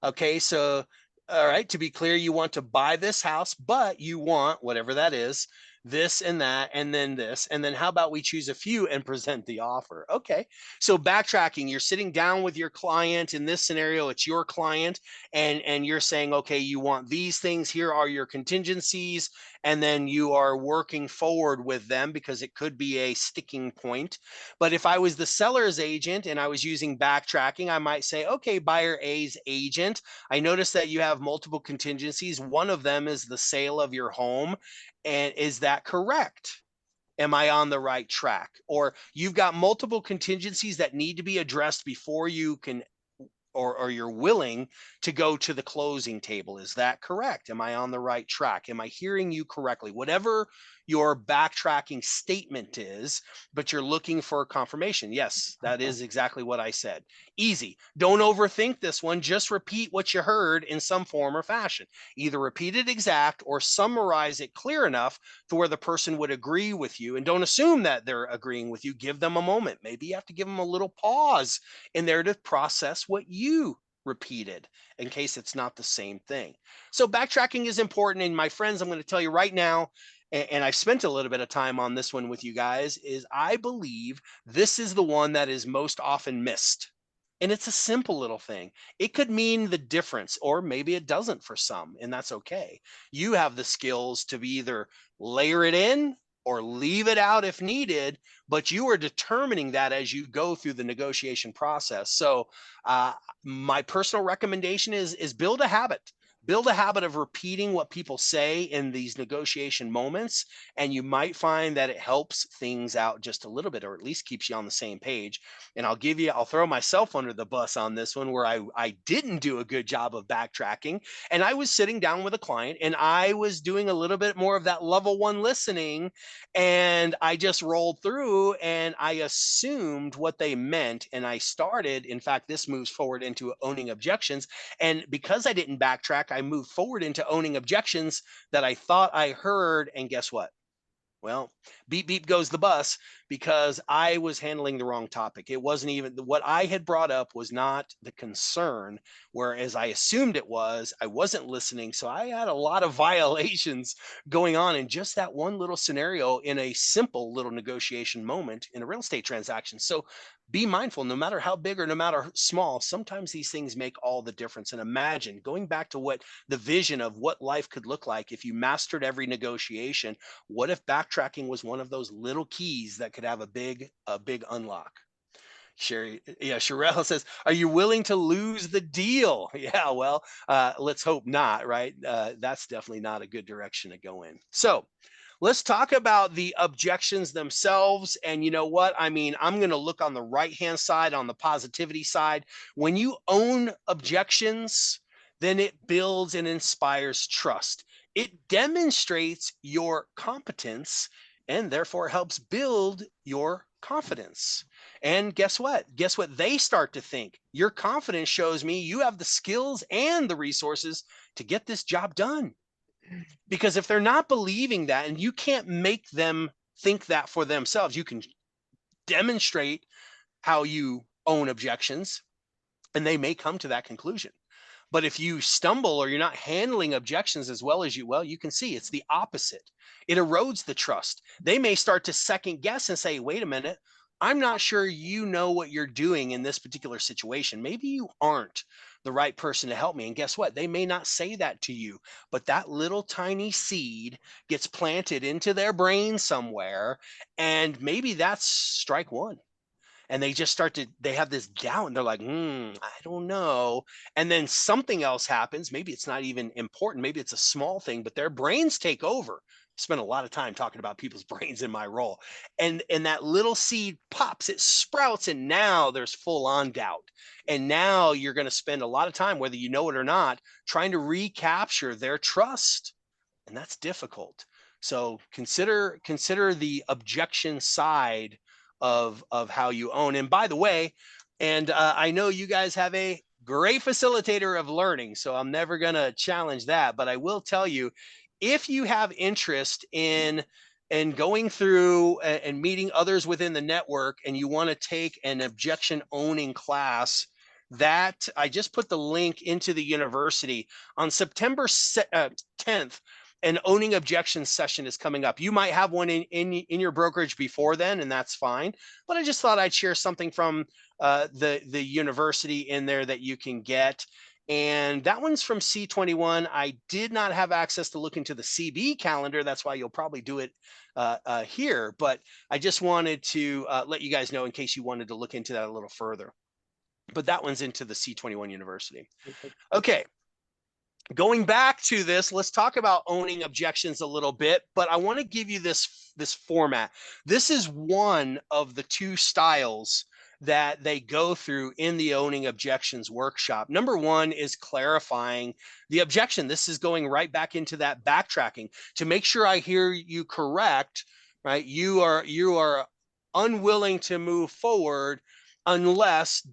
Okay, so, all right, to be clear, you want to buy this house, but you want whatever that is, this and that, and then this. And then how about we choose a few and present the offer? Okay, so backtracking, you're sitting down with your client. In this scenario, it's your client, and you're saying, okay, you want these things. Here are your contingencies. And then you are working forward with them because it could be a sticking point. But if I was the seller's agent and I was using backtracking, I might say, okay, buyer A's agent, I noticed that you have multiple contingencies. One of them is the sale of your home. And is that correct? Am I on the right track? Or you've got multiple contingencies that need to be addressed before you can, or you're willing to go to the closing table. Is that correct? Am I on the right track? Am I hearing you correctly? Whatever your backtracking statement is, but you're looking for confirmation. Yes, that is exactly what I said. Easy. Don't overthink this one. Just repeat what you heard in some form or fashion. Either repeat it exact or summarize it clear enough to where the person would agree with you. And don't assume that they're agreeing with you. Give them a moment. Maybe you have to give them a little pause in there to process what you repeated in case it's not the same thing. So backtracking is important. And my friends, I'm going to tell you right now, and I've spent a little bit of time on this one with you guys, is I believe this is the one that is most often missed. And it's a simple little thing. It could mean the difference, or maybe it doesn't for some, and that's okay. You have the skills to either layer it in or leave it out if needed, but you are determining that as you go through the negotiation process. So my personal recommendation is build a habit. Build a habit of repeating what people say in these negotiation moments, and you might find that it helps things out just a little bit, or at least keeps you on the same page. And I'll throw myself under the bus on this one, where I didn't do a good job of backtracking. And I was sitting down with a client and I was doing a little bit more of that level one listening, and I just rolled through and I assumed what they meant. And I started, in fact, this moves forward into owning objections. And because I didn't backtrack, I moved forward into owning objections that I thought I heard. And guess what? Well, beep, beep goes the bus, because I was handling the wrong topic. It wasn't even what I had brought up was not the concern, whereas I assumed it was. I wasn't listening. So I had a lot of violations going on in just that one little scenario in a simple little negotiation moment in a real estate transaction. So be mindful, no matter how big or no matter small, sometimes these things make all the difference. And imagine going back to what the vision of what life could look like if you mastered every negotiation. What if backtracking was one of those little keys that could have a big unlock? Sherelle says, are you willing to lose the deal? Yeah, well, let's hope not, right? That's definitely not a good direction to go in. So let's talk about the objections themselves. And you know what? I mean, I'm going to look on the right-hand side, on the positivity side. When you own objections, then it builds and inspires trust. It demonstrates your competence and therefore helps build your confidence. And guess what? Guess what they start to think? Your confidence shows me you have the skills and the resources to get this job done. Because if they're not believing that, and you can't make them think that for themselves, you can demonstrate how you own objections, and they may come to that conclusion. But if you stumble or you're not handling objections as well as you can see it's the opposite. It erodes the trust. They may start to second guess and say, wait a minute, I'm not sure you know what you're doing in this particular situation. Maybe you aren't the right person to help me. And guess what? They may not say that to you, but that little tiny seed gets planted into their brain somewhere. And maybe that's strike one. And they just they have this doubt and they're like, I don't know. And then something else happens. Maybe it's not even important. Maybe it's a small thing, but their brains take over. spent a lot of time talking about people's brains in my role. And that little seed pops, it sprouts, and now there's full on doubt. And now you're going to spend a lot of time, whether you know it or not, trying to recapture their trust. And that's difficult. So consider the objection side of how you own. And by the way, and I know you guys have a great facilitator of learning, so I'm never going to challenge that. But I will tell you, if you have interest in going through and meeting others within the network, and you want to take an objection owning class, that I just put the link into the university on September 10th. An owning objections session is coming up. You might have one in your brokerage before then, and that's fine. But I just thought I'd share something from the university in there that you can get. And that one's from C21. I did not have access to look into the CB calendar. That's why you'll probably do it here. But I just wanted to let you guys know in case you wanted to look into that a little further. But that one's into the C21 University. Okay. Going back to this, let's talk about owning objections a little bit, but I want to give you this format. This is one of the two styles that they go through in the owning objections workshop. Number one is clarifying the objection. This is going right back into that backtracking to make sure I hear you correct, right? You are unwilling to move forward unless ...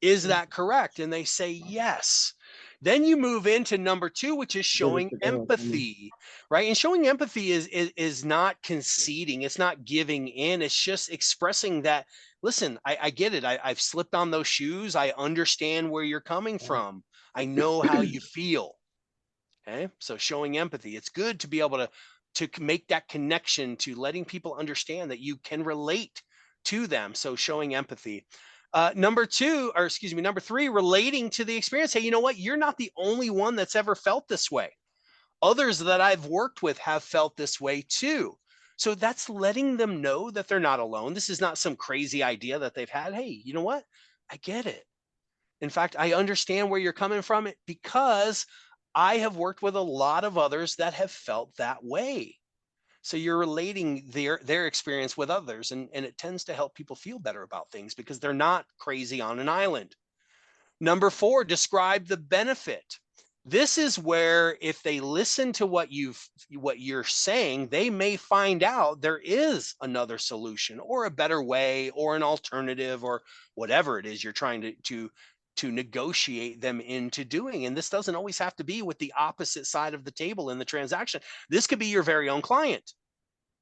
Is that correct? And they say yes. Then you move into number two, which is showing empathy, right? And showing empathy is not conceding. It's not giving in. It's just expressing that, listen, I get it. I've slipped on those shoes. I understand where you're coming from. I know how you feel. Okay. So showing empathy, it's good to be able to make that connection to letting people understand that you can relate to them. So showing empathy. Number three, relating to the experience. Hey, you know what? You're not the only one that's ever felt this way. Others that I've worked with have felt this way too. So that's letting them know that they're not alone. This is not some crazy idea that they've had. Hey, you know what? I get it. In fact, I understand where you're coming from because I have worked with a lot of others that have felt that way. So you're relating their experience with others, and it tends to help people feel better about things because they're not crazy on an island. Number four, describe the benefit. This is where if they listen to what you're saying, they may find out there is another solution or a better way or an alternative or whatever it is you're trying to negotiate them into doing. And this doesn't always have to be with the opposite side of the table in the transaction. This could be your very own client.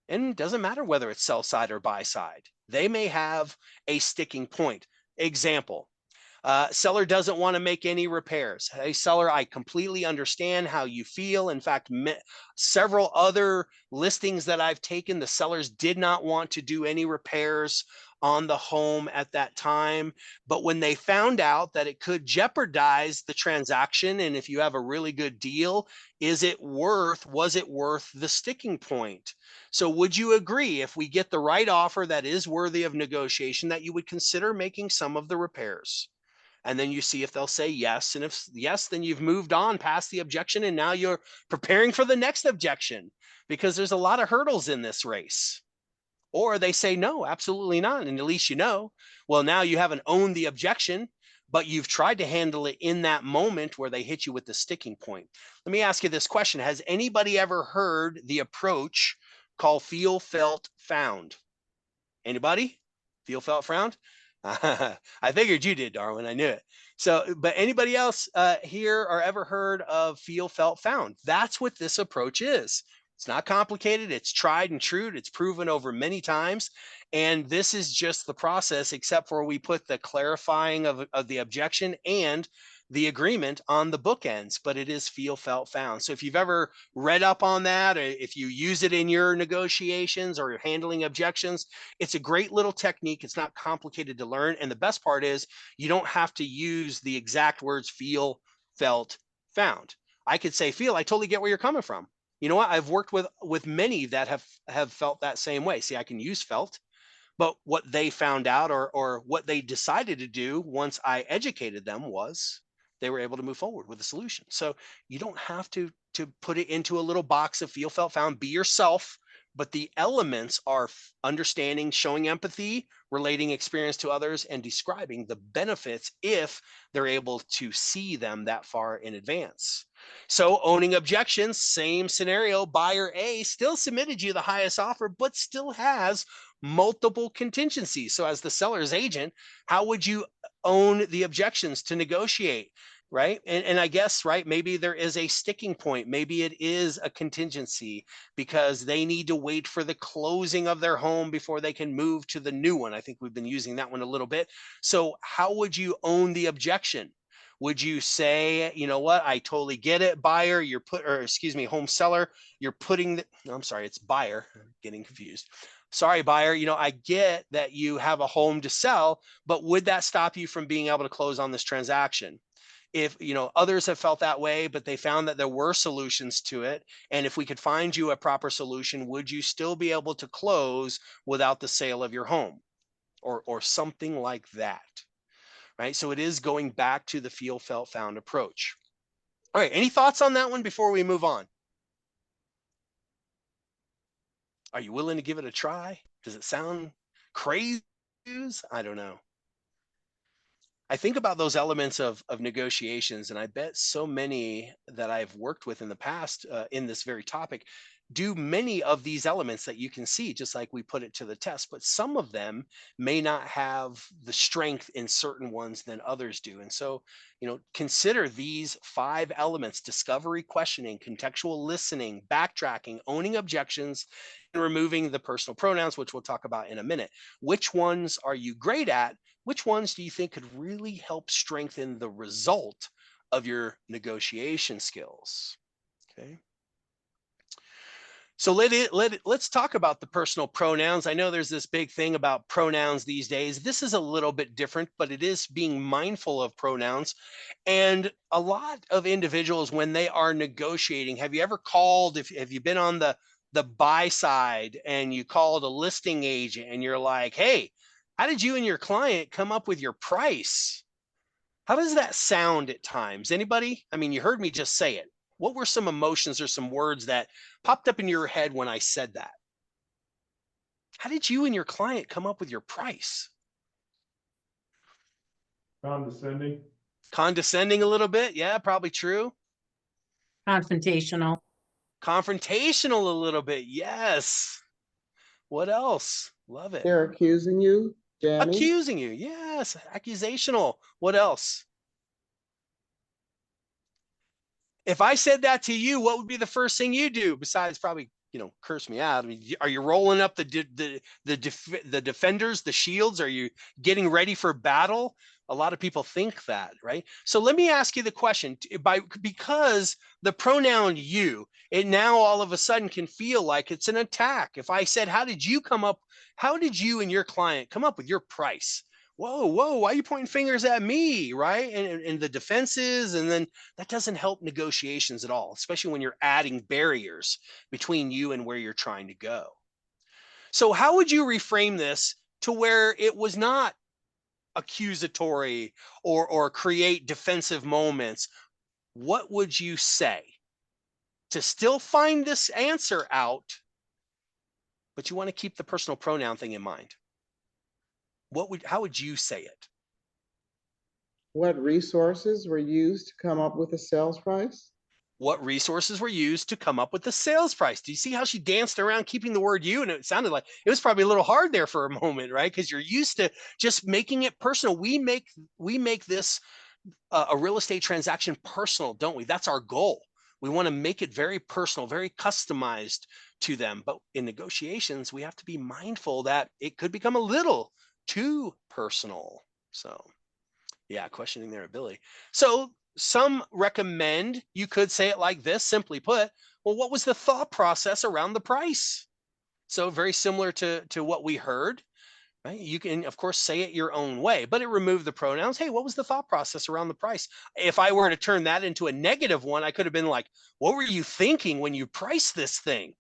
And it doesn't matter whether it's sell side or buy side. They may have a sticking point. Example, seller doesn't want to make any repairs. Hey, seller, I completely understand how you feel. In fact, several other listings that I've taken, the sellers did not want to do any repairs on the home at that time. But when they found out that it could jeopardize the transaction, and if you have a really good deal, was it worth the sticking point? So would you agree, if we get the right offer that is worthy of negotiation, that you would consider making some of the repairs? And then you see if they'll say yes. And if yes, then you've moved on past the objection, and now you're preparing for the next objection, because there's a lot of hurdles in this race. Or they say, no, absolutely not. And at least you know, well, now you haven't owned the objection, but you've tried to handle it in that moment where they hit you with the sticking point. Let me ask you this question. Has anybody ever heard the approach called feel, felt, found? Anybody? Feel, felt, found? I figured you did, Darwin. I knew it. So, but anybody else here or ever heard of feel, felt, found? That's what this approach is. It's not complicated. It's tried and true. It's proven over many times. And this is just the process, except for we put the clarifying of the objection and the agreement on the bookends, but it is feel, felt, found. So if you've ever read up on that, or if you use it in your negotiations or you're handling objections, it's a great little technique. It's not complicated to learn. And the best part is you don't have to use the exact words feel, felt, found. I could say feel, I totally get where you're coming from. You know what? I've worked with many that have felt that same way. See, I can use felt, but what they found out or what they decided to do once I educated them was they were able to move forward with a solution. So you don't have to put it into a little box of feel, felt, found. Be yourself, but the elements are understanding, showing empathy, relating experience to others, and describing the benefits if they're able to see them that far in advance. So owning objections, same scenario. Buyer A still submitted you the highest offer, but still has multiple contingencies. So as the seller's agent, how would you own the objections to negotiate? Right. And I guess, right, maybe there is a sticking point. Maybe it is a contingency because they need to wait for the closing of their home before they can move to the new one. I think we've been using that one a little bit. So how would you own the objection? Would you say, you know what, I totally get it, buyer, home seller, you're putting I'm sorry, it's buyer, I'm getting confused. Sorry, buyer, I get that you have a home to sell, but would that stop you from being able to close on this transaction? If others have felt that way, but they found that there were solutions to it, and if we could find you a proper solution, would you still be able to close without the sale of your home, or something like that? Right. So it is going back to the feel, felt, found approach. All right. Any thoughts on that one before we move on? Are you willing to give it a try? Does it sound crazy? I don't know. I think about those elements of negotiations, and I bet so many that I've worked with in the past in this very topic do many of these elements that you can see, just like we put it to the test, but some of them may not have the strength in certain ones than others do. And so, consider these 5 elements: discovery, questioning, contextual listening, backtracking, owning objections, and removing the personal pronouns, which we'll talk about in a minute. Which ones are you great at? Which ones do you think could really help strengthen the result of your negotiation skills? Okay. So let's talk about the personal pronouns. I know there's this big thing about pronouns these days. This is a little bit different, but it is being mindful of pronouns. And a lot of individuals, when they are negotiating, have you ever called, have you been on the buy side and you called a listing agent and you're like, hey, how did you and your client come up with your price? How does that sound at times? Anybody? I mean, you heard me just say it. What were some emotions or some words that popped up in your head when I said that? How did you and your client come up with your price? Condescending. Condescending a little bit. Yeah, probably true. Confrontational. Confrontational a little bit. Yes. What else? Love it. They're accusing you, jamming. Accusing you. Yes. Accusational. What else? If I said that to you, what would be the first thing you do besides probably, curse me out? I mean, are you rolling up the defenders, the shields? Are you getting ready for battle? A lot of people think that, right? So let me ask you the question: because the pronoun you, it now all of a sudden can feel like it's an attack. If I said, how did you and your client come up with your price? Whoa, why are you pointing fingers at me, right? And the defenses, and then that doesn't help negotiations at all, especially when you're adding barriers between you and where you're trying to go. So how would you reframe this to where it was not accusatory or create defensive moments? What would you say to still find this answer out, but you want to keep the personal pronoun thing in mind? How would you say it? What resources were used to come up with the sales price? What resources were used to come up with the sales price? Do you see how she danced around keeping the word you? And it sounded like it was probably a little hard there for a moment, right? Because you're used to just making it personal. We make this a real estate transaction personal, don't we? That's our goal. We want to make it very personal, very customized to them. But in negotiations, we have to be mindful that it could become a little too personal. So yeah, questioning their ability. So some recommend you could say it like this, simply put, well, what was the thought process around the price? So very similar to what we heard, right? You can, of course, say it your own way, but it removed the pronouns. Hey, what was the thought process around the price? If I were to turn that into a negative one, I could have been like, what were you thinking when you priced this thing?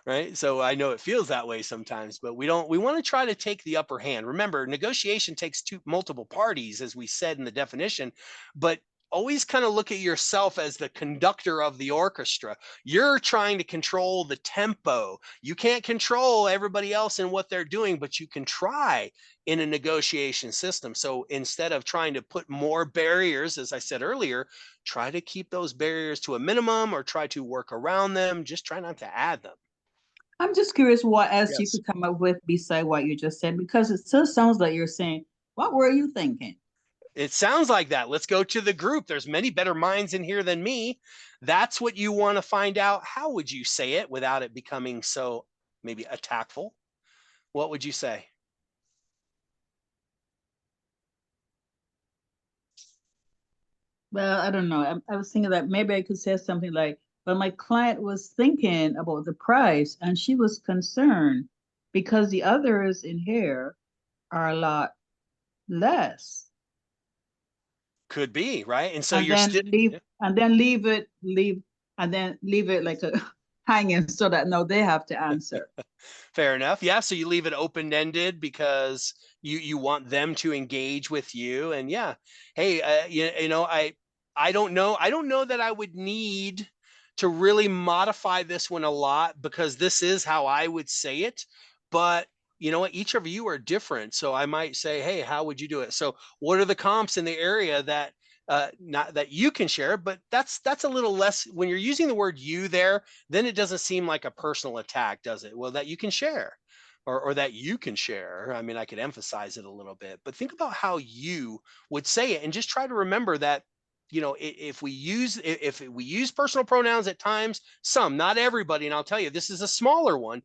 Right? So I know it feels that way sometimes, but we want to try to take the upper hand. Remember, negotiation takes multiple parties, as we said in the definition, but always kind of look at yourself as the conductor of the orchestra. You're trying to control the tempo. You can't control everybody else and what they're doing, but you can try in a negotiation system. So instead of trying to put more barriers, as I said earlier, try to keep those barriers to a minimum or try to work around them. Just try not to add them. I'm just curious what else you Yes. could come up with beside what you just said, because it still sounds like you're saying, what were you thinking? It sounds like that. Let's go to the group. There's many better minds in here than me. That's what you want to find out. How would you say it without it becoming so maybe attackful? What would you say? Well, I don't know. I was thinking that maybe I could say something like, but my client was thinking about the price and she was concerned because the others in here are a lot less. Could be, right? And so And you're then still leave it like a hanging so that no, they have to answer. fair enough. Yeah. So you leave it open-ended because you want them to engage with you. And yeah, hey, you know, I don't know. I don't know that I would need to really modify this one a lot because this is how I would say it. But you know what? Each of you are different. So I might say, hey, how would you do it? So what are the comps in the area that not that you can share, but that's a little less when you're using the word you there, then it doesn't seem like a personal attack, does it? Well, that you can share. Or that you can share. I mean, I could emphasize it a little bit, but think about how you would say it and just try to remember that, you know, if we use personal pronouns at times, some, not everybody, and I'll tell you, this is a smaller one.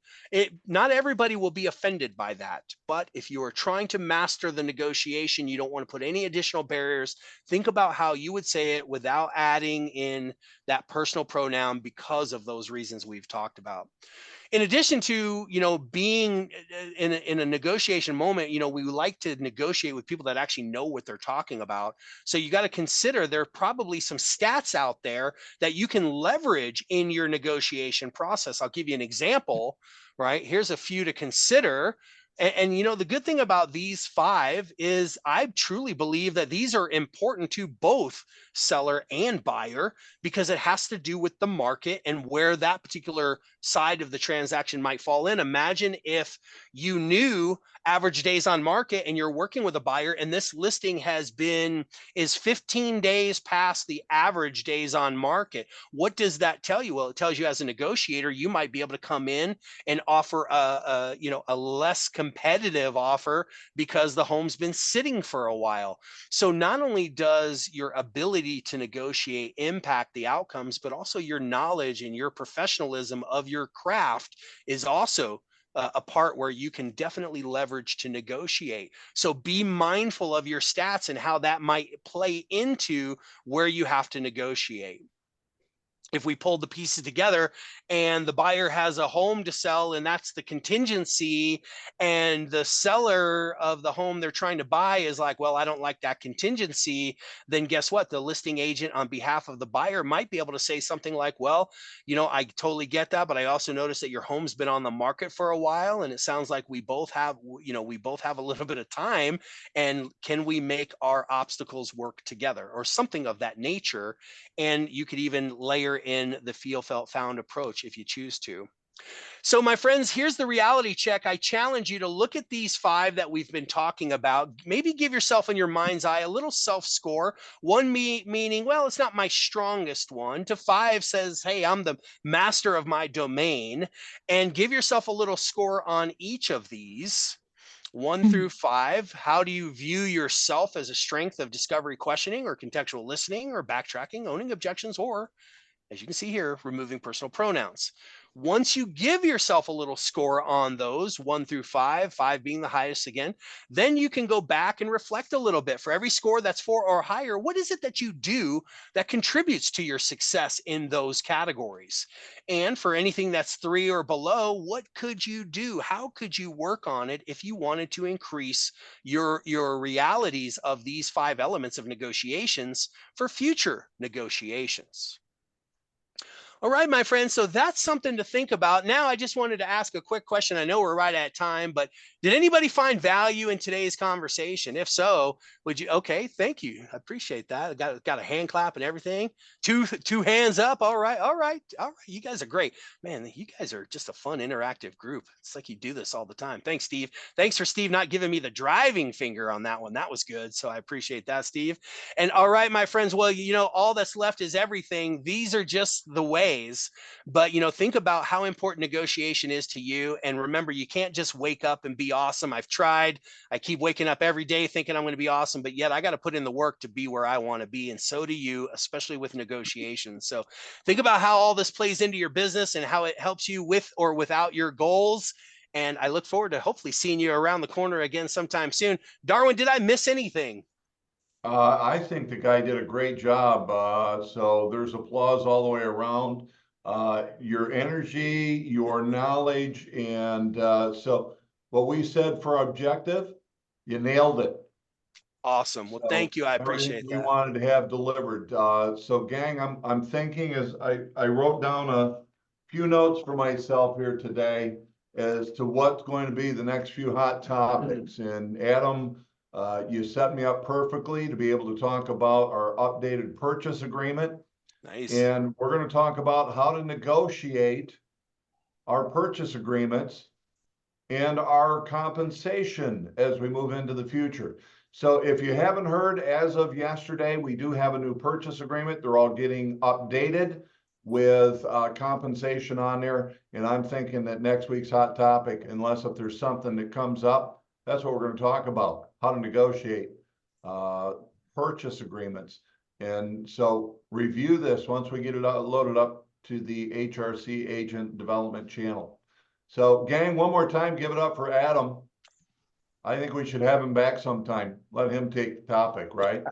Not everybody will be offended by that. But if you are trying to master the negotiation, you don't want to put any additional barriers. Think about how you would say it without adding in that personal pronoun because of those reasons we've talked about. In addition to, you know, being in a negotiation moment, you know, we like to negotiate with people that actually know what they're talking about. So you got to consider there are probably some stats out there that you can leverage in your negotiation process. I'll give you an example, right? Here's a few to consider. And you know, the good thing about these 5 is I truly believe that these are important to both seller and buyer because it has to do with the market and where that particular side of the transaction might fall in. Imagine if you knew average days on market and you're working with a buyer and this listing is 15 days past the average days on market. What does that tell you? Well, it tells you as a negotiator, you might be able to come in and offer a less competitive offer because the home's been sitting for a while. So not only does your ability to negotiate impact the outcomes, but also your knowledge and your professionalism of your craft is also a part where you can definitely leverage to negotiate. So be mindful of your stats and how that might play into where you have to negotiate. If we pull the pieces together and the buyer has a home to sell and that's the contingency, and the seller of the home they're trying to buy is like, well, I don't like that contingency, then guess what? The listing agent on behalf of the buyer might be able to say something like, well, you know, I totally get that, but I also noticed that your home's been on the market for a while and it sounds like we both have a little bit of time, and can we make our obstacles work together or something of that nature? And you could even layer in the feel, felt, found approach if you choose to. So my friends, here's the reality check. I challenge you to look at these 5 that we've been talking about. Maybe give yourself in your mind's eye a little self-score. 1 meaning, well, it's not my strongest one, to 5 says, hey, I'm the master of my domain. And give yourself a little score on each of these. 1 through 5, how do you view yourself as a strength of discovery questioning or contextual listening or backtracking, owning objections, or, as you can see here, removing personal pronouns? Once you give yourself a little score on those 1 through 5, 5 being the highest again, then you can go back and reflect a little bit. For every score that's 4 or higher, what is it that you do that contributes to your success in those categories? And for anything that's 3 or below, what could you do? How could you work on it if you wanted to increase your realities of these 5 elements of negotiations for future negotiations? All right, my friends. So that's something to think about. Now, I just wanted to ask a quick question. I know we're right at time, but did anybody find value in today's conversation? If so, would you? Okay, thank you. I appreciate that. I got a hand clap and everything. Two hands up. All right, all right, all right. You guys are great, man. You guys are just a fun, interactive group. It's like you do this all the time. Thanks, Steve. Thanks for Steve not giving me the driving finger on that one. That was good. So I appreciate that, Steve. And all right, my friends. Well, all that's left is everything. These are just the ways. But think about how important negotiation is to you, and remember, you can't just wake up and be awesome. I've tried. I keep waking up every day thinking I'm going to be awesome, but yet I got to put in the work to be where I want to be, and so do you, especially with negotiations. So think about how all this plays into your business and how it helps you with or without your goals. And I look forward to hopefully seeing you around the corner again sometime soon. Darwin, did I miss anything? I think the guy did a great job. So there's applause all the way around. Your energy, your knowledge, and so what we said for objective, you nailed it. Awesome. Well, So thank you. I everything appreciate we that. wanted to have delivered. So gang, I'm thinking as I wrote down a few notes for myself here today as to what's going to be the next few hot topics. And Adam, you set me up perfectly to be able to talk about our updated purchase agreement. Nice. And we're going to talk about how to negotiate our purchase agreements and our compensation as we move into the future. So if you haven't heard, as of yesterday, we do have a new purchase agreement. They're all getting updated with compensation on there. And I'm thinking that next week's hot topic, unless if there's something that comes up, that's what we're going to talk about, how to negotiate purchase agreements. And so review this once we get it loaded up to the HRC Agent Development Channel. So gang, one more time, give it up for Adam. I think we should have him back sometime. Let him take the topic, right?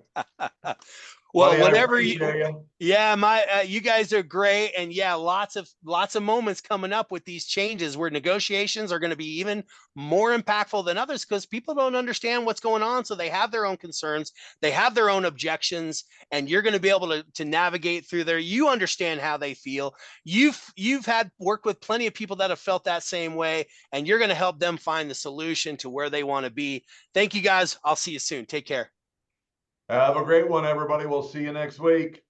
Well, Buddy, I whenever appreciate you, yeah, you guys are great. And yeah, lots of moments coming up with these changes where negotiations are going to be even more impactful than others because people don't understand what's going on. So they have their own concerns, they have their own objections, and you're going to be able to navigate through there. You understand how they feel. You've had worked with plenty of people that have felt that same way, and you're going to help them find the solution to where they want to be. Thank you guys. I'll see you soon. Take care. Have a great one, everybody. We'll see you next week.